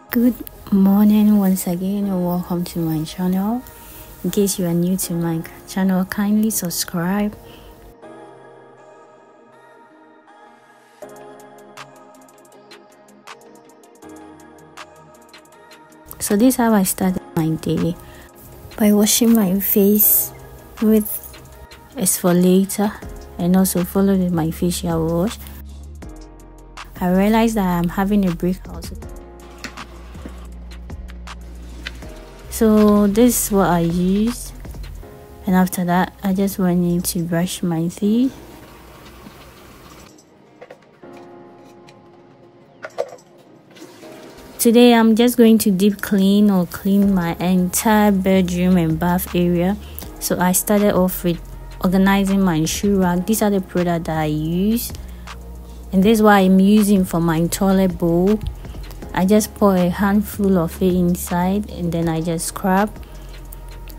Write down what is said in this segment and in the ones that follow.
Good morning once again, and welcome to my channel. In case you are new to my channel, kindly subscribe. So this is how I started my day, by washing my face with exfoliator and also followed with my facial wash. I realized that I'm having a breakout, so this is what I use, and after that I just went in to brush my teeth. Today I'm just going to deep clean or clean my entire bedroom and bath area. So I started off with organizing my shoe rack. These are the products that I use, and this is what I'm using for my toilet bowl. I just pour a handful of it inside, and then I just scrub.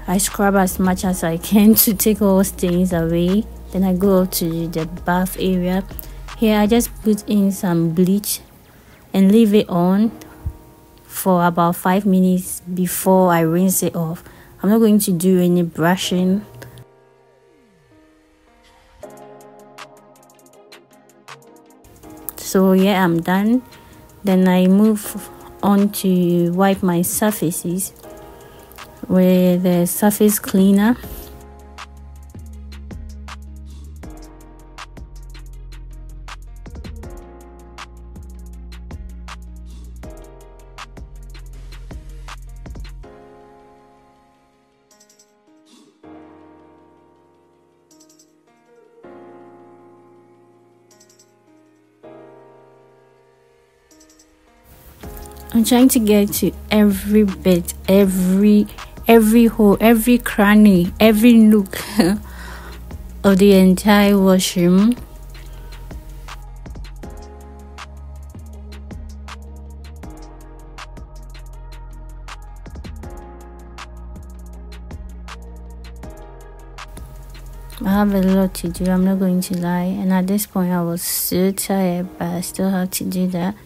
I scrub as much as I can to take all stains away. Then I go up to the bath area. Here I just put in some bleach and leave it on for about 5 minutes before I rinse it off. I'm not going to do any brushing. So yeah, I'm done. Then I move on to wipe my surfaces with the surface cleaner. I'm trying to get to every bit, every hole, every cranny, every nook of the entire washroom. I have a lot to do, I'm not going to lie, and at this point I was so tired, but I still have to do that.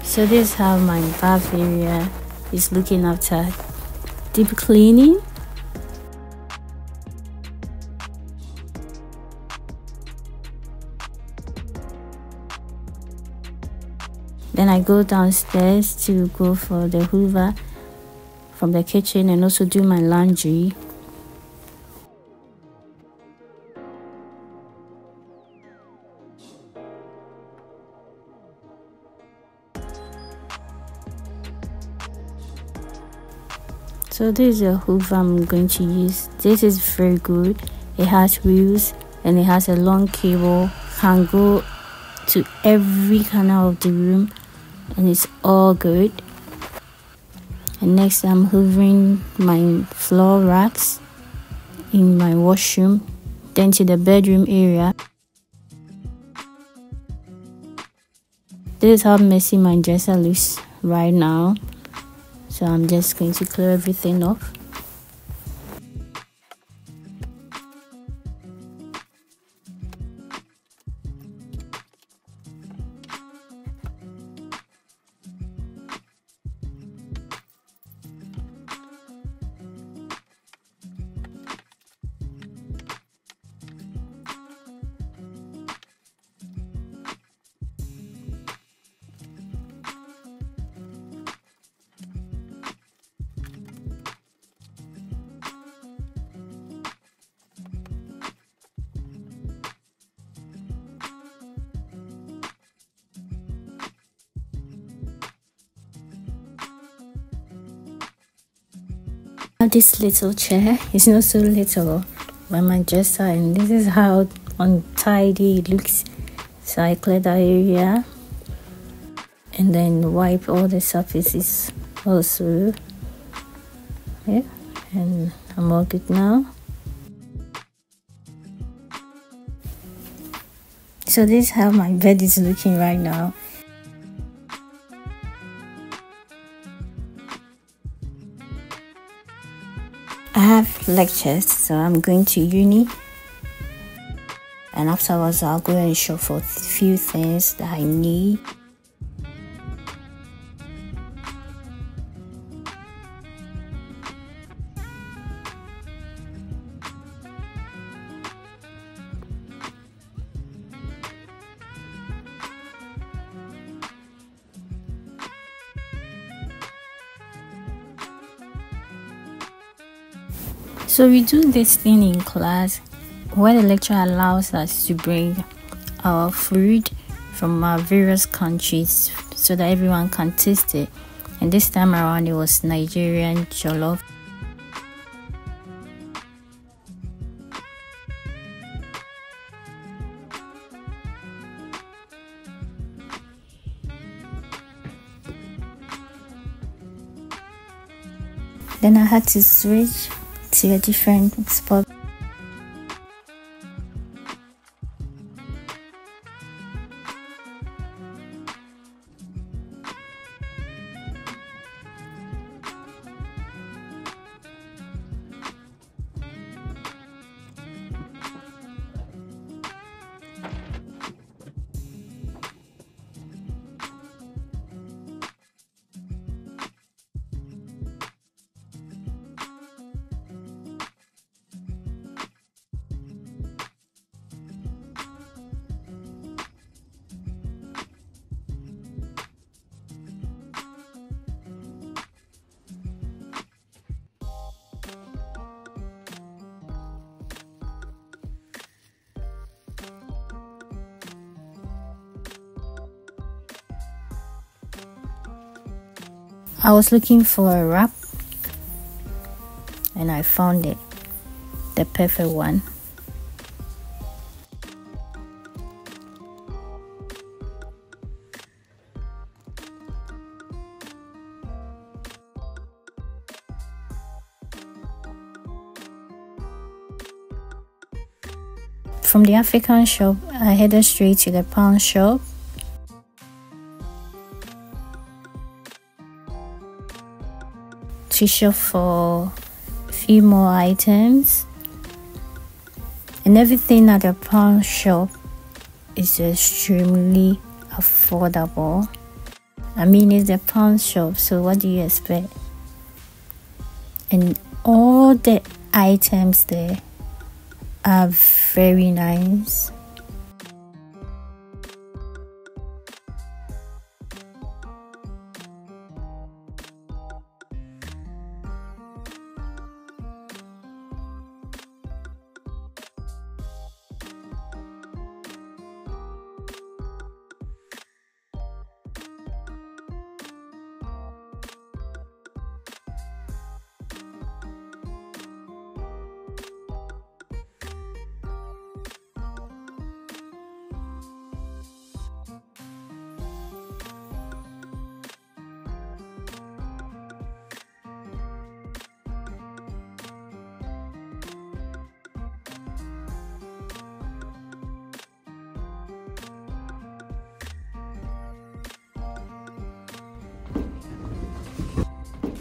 So this is how my bath area is looking after deep cleaning. Then I go downstairs to go for the hoover from the kitchen and also do my laundry. So this is a hoover I'm going to use. This is very good. It has wheels and it has a long cable, can go to every corner of the room, and it's all good. And next I'm hoovering my floor racks in my washroom, then to the bedroom area. This is how messy my dresser looks right now. So I'm just going to clear everything off. This little chair is not so little by my dresser, and this is how untidy it looks. So I clear that area and then wipe all the surfaces also. Yeah, and I'm all good now. So this is how my bed is looking right now. I have lectures, so I'm going to uni, and afterwards I'll go and shop for a few things that I need. So we do this thing in class where the lecturer allows us to bring our food from our various countries so that everyone can taste it. And this time around it was Nigerian jollof. Then I had to switch to a different spot. I was looking for a wrap and I found it, the perfect one. From the African shop, I headed straight to the pawn shop. To shop for a few more items, and everything at the pawn shop is extremely affordable. I mean, it's the pawn shop, so what do you expect? And all the items there are very nice.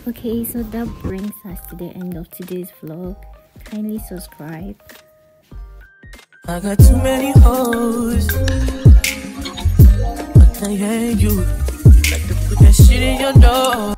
Okay, so that brings us to the end of today's vlog. Kindly subscribe. I got too many hoes. I can't hear you. You like to put that shit in your door.